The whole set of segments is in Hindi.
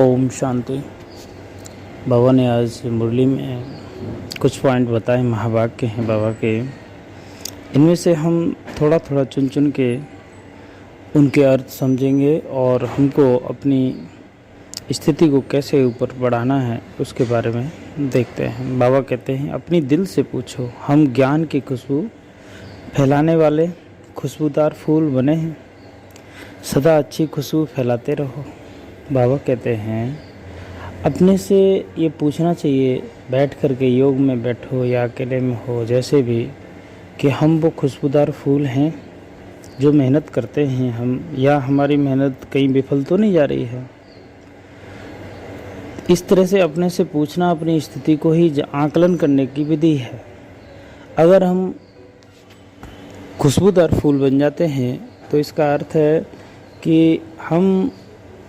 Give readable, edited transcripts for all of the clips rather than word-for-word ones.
ओम शांति। बाबा ने आज मुरली में कुछ पॉइंट बताए, महावाक्य हैं बाबा के। इनमें से हम थोड़ा थोड़ा चुन चुन के उनके अर्थ समझेंगे और हमको अपनी स्थिति को कैसे ऊपर बढ़ाना है उसके बारे में देखते हैं। बाबा कहते हैं, अपनी दिल से पूछो, हम ज्ञान की खुशबू फैलाने वाले खुशबूदार फूल बने हैं, सदा अच्छी खुशबू फैलाते रहो। बाबा कहते हैं अपने से ये पूछना चाहिए, बैठ कर के योग में बैठो या अकेले में हो, जैसे भी, कि हम वो खुशबूदार फूल हैं जो मेहनत करते हैं हम, या हमारी मेहनत कहीं विफल तो नहीं जा रही है। इस तरह से अपने से पूछना अपनी स्थिति को ही आकलन करने की विधि है। अगर हम खुशबूदार फूल बन जाते हैं तो इसका अर्थ है कि हम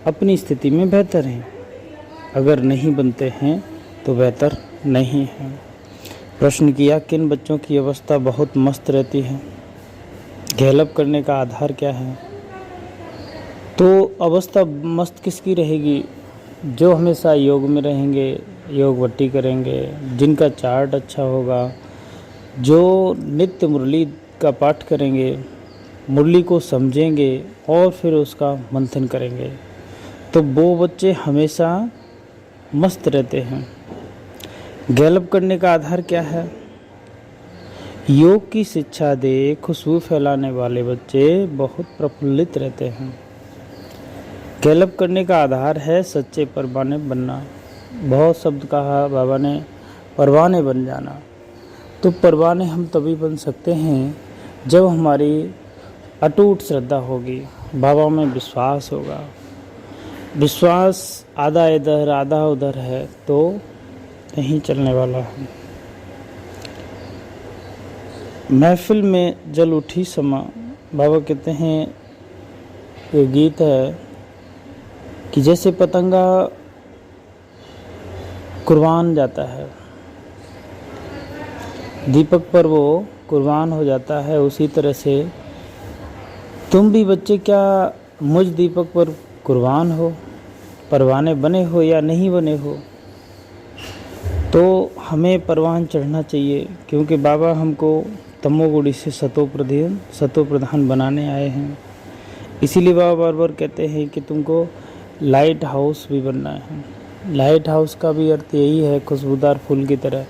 अपनी स्थिति में बेहतर हैं। अगर नहीं बनते हैं तो बेहतर नहीं हैं। प्रश्न किया, किन बच्चों की अवस्था बहुत मस्त रहती है? गैलप करने का आधार क्या है? तो अवस्था मस्त किसकी रहेगी? जो हमेशा योग में रहेंगे, योग वट्टी करेंगे, जिनका चार्ट अच्छा होगा, जो नित्य मुरली का पाठ करेंगे, मुरली को समझेंगे और फिर उसका मंथन करेंगे, तो वो बच्चे हमेशा मस्त रहते हैं। गैलप करने का आधार क्या है? योग की शिक्षा दे खुशबू फैलाने वाले बच्चे बहुत प्रफुल्लित रहते हैं। गैलप करने का आधार है सच्चे परवाने बनना। बहुत शब्द कहा बाबा ने, परवाने बन जाना। तो परवाने हम तभी बन सकते हैं जब हमारी अटूट श्रद्धा होगी, बाबा में विश्वास होगा। विश्वास आधा इधर आधा उधर है तो नहीं चलने वाला है। महफिल में जल उठी समा, बाबा कहते हैं, ये गीत है कि जैसे पतंगा कुर्बान जाता है, दीपक पर वो कुर्बान हो जाता है, उसी तरह से तुम भी बच्चे क्या मुझ दीपक पर कुर्बान हो? परवाने बने हो या नहीं बने हो? तो हमें परवान चढ़ना चाहिए, क्योंकि बाबा हमको तमोगुणी से सतो प्रधान बनाने आए हैं। इसीलिए बाबा बार बार कहते हैं कि तुमको लाइट हाउस भी बनना है। लाइट हाउस का भी अर्थ यही है, खुशबूदार फूल की तरह,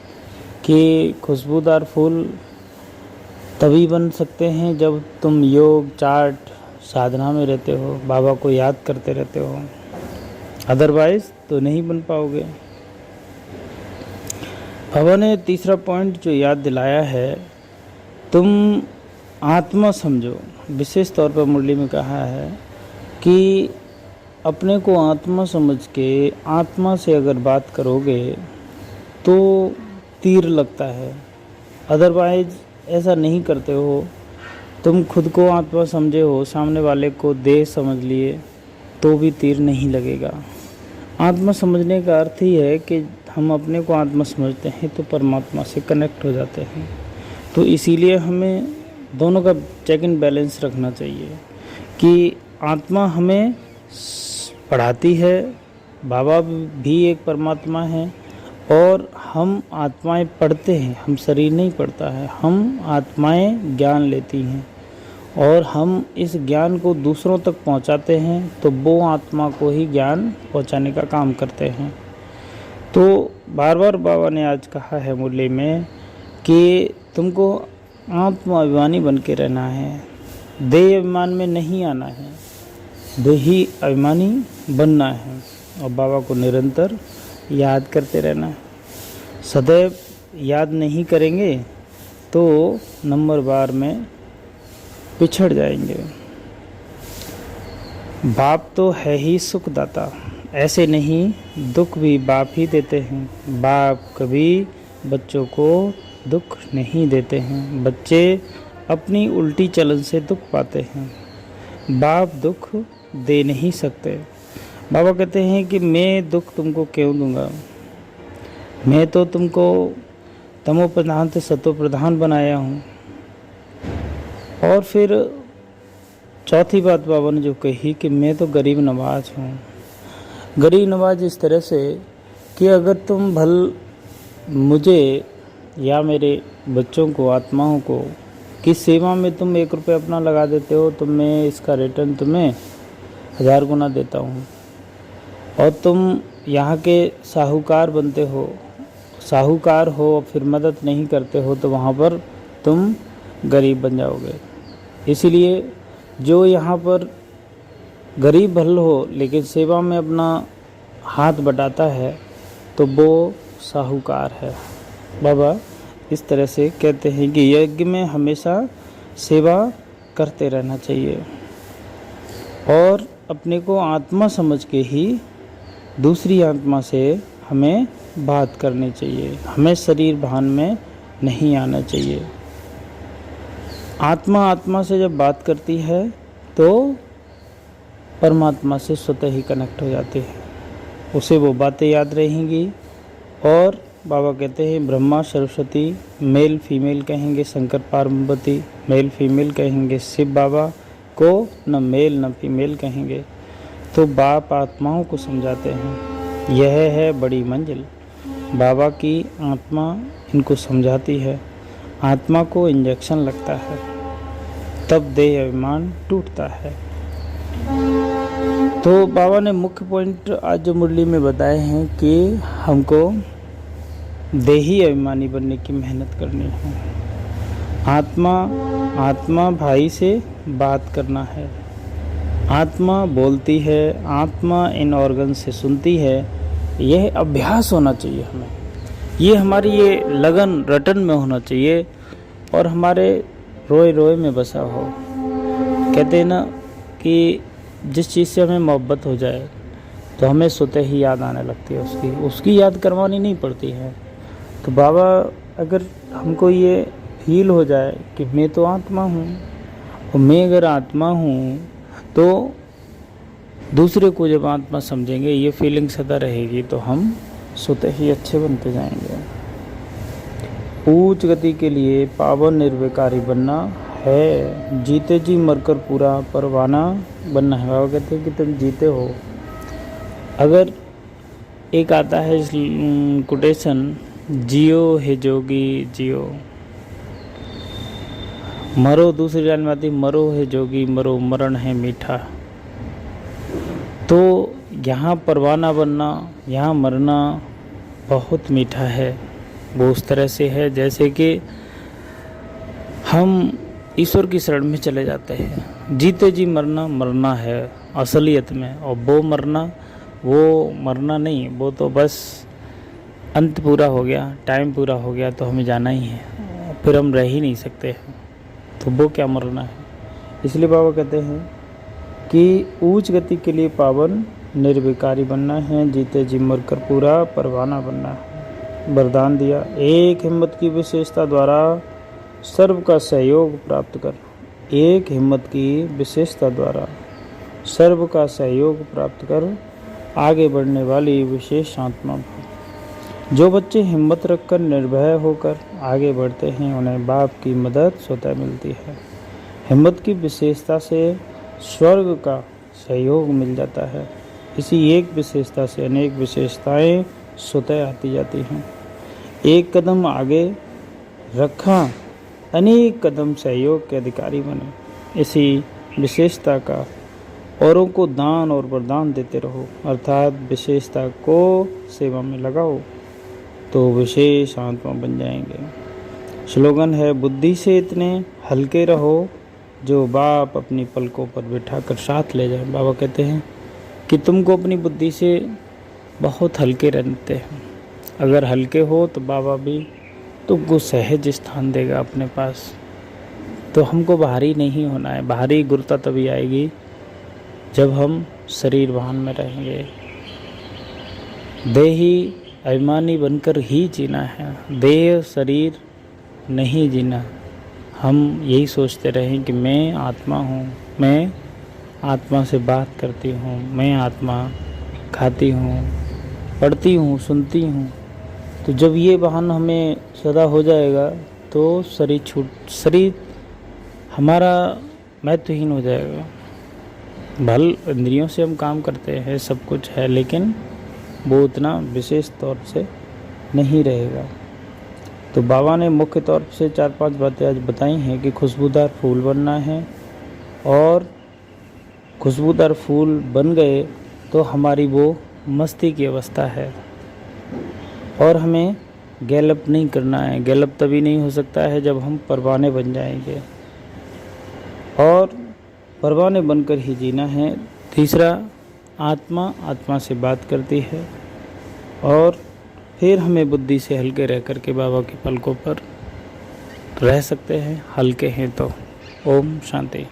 कि खुशबूदार फूल तभी बन सकते हैं जब तुम योग चार्ट साधना में रहते हो, बाबा को याद करते रहते हो, अदरवाइज तो नहीं बन पाओगे। बाबा ने तीसरा पॉइंट जो याद दिलाया है, तुम आत्मा समझो। विशेष तौर पर मुरली में कहा है कि अपने को आत्मा समझ के आत्मा से अगर बात करोगे तो तीर लगता है, अदरवाइज ऐसा नहीं करते हो। तुम खुद को आत्मा समझे हो, सामने वाले को देह समझ लिए, तो भी तीर नहीं लगेगा। आत्मा समझने का अर्थ ही है कि हम अपने को आत्मा समझते हैं तो परमात्मा से कनेक्ट हो जाते हैं। तो इसीलिए हमें दोनों का चेक एंड बैलेंस रखना चाहिए कि आत्मा हमें पढ़ाती है, बाबा भी एक परमात्मा है, और हम आत्माएं पढ़ते हैं, हम शरीर नहीं पढ़ता है, हम आत्माएं ज्ञान लेती हैं और हम इस ज्ञान को दूसरों तक पहुंचाते हैं, तो वो आत्मा को ही ज्ञान पहुंचाने का काम करते हैं। तो बार बार बाबा ने आज कहा है मुरली में कि तुमको आत्माभिमानी बन के रहना है, देह अभिमान में नहीं आना है, देही अभिमानी बनना है, और बाबा को निरंतर याद करते रहना है। सदैव याद नहीं करेंगे तो नंबर बार में पिछड़ जाएंगे। बाप तो है ही सुखदाता, ऐसे नहीं दुख भी बाप ही देते हैं। बाप कभी बच्चों को दुख नहीं देते हैं, बच्चे अपनी उल्टी चलन से दुख पाते हैं। बाप दुख दे नहीं सकते। बाबा कहते हैं कि मैं दुख तुमको क्यों दूंगा? मैं तो तुमको तमो प्रधान से सतो प्रधान बनाया हूँ। और फिर चौथी बात बाबा ने जो कही कि मैं तो गरीब नवाज हूँ। गरीब नवाज इस तरह से कि अगर तुम मुझे या मेरे बच्चों को, आत्माओं को की सेवा में तुम 1 रुपये अपना लगा देते हो तो मैं इसका रिटर्न तुम्हें 1000 गुना देता हूँ। और तुम यहाँ के साहूकार हो और फिर मदद नहीं करते हो तो वहाँ पर तुम गरीब बन जाओगे। इसलिए जो यहाँ पर गरीब भले हो लेकिन सेवा में अपना हाथ बटाता है तो वो साहूकार है। बाबा इस तरह से कहते हैं कि यज्ञ में हमेशा सेवा करते रहना चाहिए और अपने को आत्मा समझ के ही दूसरी आत्मा से हमें बात करनी चाहिए। हमें शरीर भान में नहीं आना चाहिए। आत्मा से जब बात करती है तो परमात्मा से स्वतः ही कनेक्ट हो जाती है, उसे वो बातें याद रहेंगी। और बाबा कहते हैं ब्रह्मा सरस्वती मेल फीमेल कहेंगे, शंकर पार्वती मेल फीमेल कहेंगे, शिव बाबा को न मेल न फीमेल कहेंगे। तो बाप आत्माओं को समझाते हैं, यह है बड़ी मंजिल। बाबा की आत्मा इनको समझाती है। आत्मा को इंजेक्शन लगता है तब देह अभिमान टूटता है। तो बाबा ने मुख्य पॉइंट आज जो मुरली में बताए हैं कि हमको देही अभिमानी बनने की मेहनत करनी है। आत्मा भाई से बात करना है। आत्मा बोलती है, आत्मा इन ऑर्गन से सुनती है। यह अभ्यास होना चाहिए हमें, ये हमारी ये लगन रटन में होना चाहिए और हमारे रोए रोए में बसा हो। कहते हैं ना कि जिस चीज़ से हमें मोहब्बत हो जाए तो हमें स्वतः ही याद आने लगती है, उसकी याद करवानी नहीं पड़ती है। तो बाबा अगर हमको ये फील हो जाए कि मैं तो आत्मा हूँ और मैं अगर आत्मा हूँ तो दूसरे को जब आत्मा समझेंगे, ये फीलिंग सदा रहेगी तो हम स्वतः ही अच्छे बनते जाएंगे। उच्च गति के लिए पावन निर्विकारी बनना है, जीते जी मरकर पूरा परवाना बनना है। बाबा कहते हैं कि तुम जीते हो। अगर एक आता है कोटेशन, जियो है जोगी जियो, मरो, दूसरी लाइन में आती मरो है जोगी मरो, मरण है मीठा। तो यहाँ परवाना बनना, यहाँ मरना बहुत मीठा है। वो उस तरह से है जैसे कि हम ईश्वर की शरण में चले जाते हैं। जीते जी मरना है असलियत में, और वो मरना नहीं, वो तो बस अंत पूरा हो गया, टाइम पूरा हो गया तो हमें जाना ही है, फिर हम रह ही नहीं सकते हैं, तो वो क्या मरना है। इसलिए बाबा कहते हैं कि उच्च गति के लिए पावन निर्विकारी बनना है, जीते जी मरकर पूरा परवाना बनना है। वरदान दिया, एक हिम्मत की विशेषता द्वारा सर्व का सहयोग प्राप्त कर। एक हिम्मत की विशेषता द्वारा सर्व का सहयोग प्राप्त कर आगे बढ़ने वाली विशेष आत्मा। जो बच्चे हिम्मत रखकर निर्भय होकर आगे बढ़ते हैं उन्हें बाप की मदद स्वतः मिलती है। हिम्मत की विशेषता से स्वर्ग का सहयोग मिल जाता है। इसी एक विशेषता से अनेक विशेषताएं स्वतः आती जाती हैं। एक कदम आगे रखा, अनेक कदम सहयोग के अधिकारी बने। इसी विशेषता का औरों को दान और वरदान देते रहो, अर्थात विशेषता को सेवा में लगाओ तो विशेष आत्मा बन जाएंगे। स्लोगन है, बुद्धि से इतने हल्के रहो जो बाप अपनी पलकों पर बिठा कर साथ ले जाए। बाबा कहते हैं कि तुमको अपनी बुद्धि से बहुत हल्के रहते हैं। अगर हल्के हो तो बाबा भी तुमको सहज स्थान देगा अपने पास। तो हमको भारी नहीं होना है। भारी गुरुता तभी आएगी जब हम शरीर वाहन में रहेंगे। देही अभिमानी बनकर ही जीना है, देह शरीर नहीं जीना। हम यही सोचते रहें कि मैं आत्मा हूँ, मैं आत्मा से बात करती हूँ, मैं आत्मा खाती हूँ, पढ़ती हूँ, सुनती हूँ। तो जब ये वाहन हमें सदा हो जाएगा तो शरीर हमारा महत्वहीन हो जाएगा। भल इंद्रियों से हम काम करते हैं, सब कुछ है, लेकिन वो उतना विशेष तौर से नहीं रहेगा। तो बाबा ने मुख्य तौर से 4-5 बातें आज बताई हैं कि खुशबूदार फूल बनना है, और खुशबूदार फूल बन गए तो हमारी वो मस्ती की अवस्था है, और हमें गैलप नहीं करना है। गैलप तभी नहीं हो सकता है जब हम परवाने बन जाएंगे, और परवाने बनकर ही जीना है। तीसरा, आत्मा से बात करती है, और फिर हमें बुद्धि से हल्के रह कर के बाबा के पलकों पर रह सकते हैं, हल्के हैं तो। ओम शांति।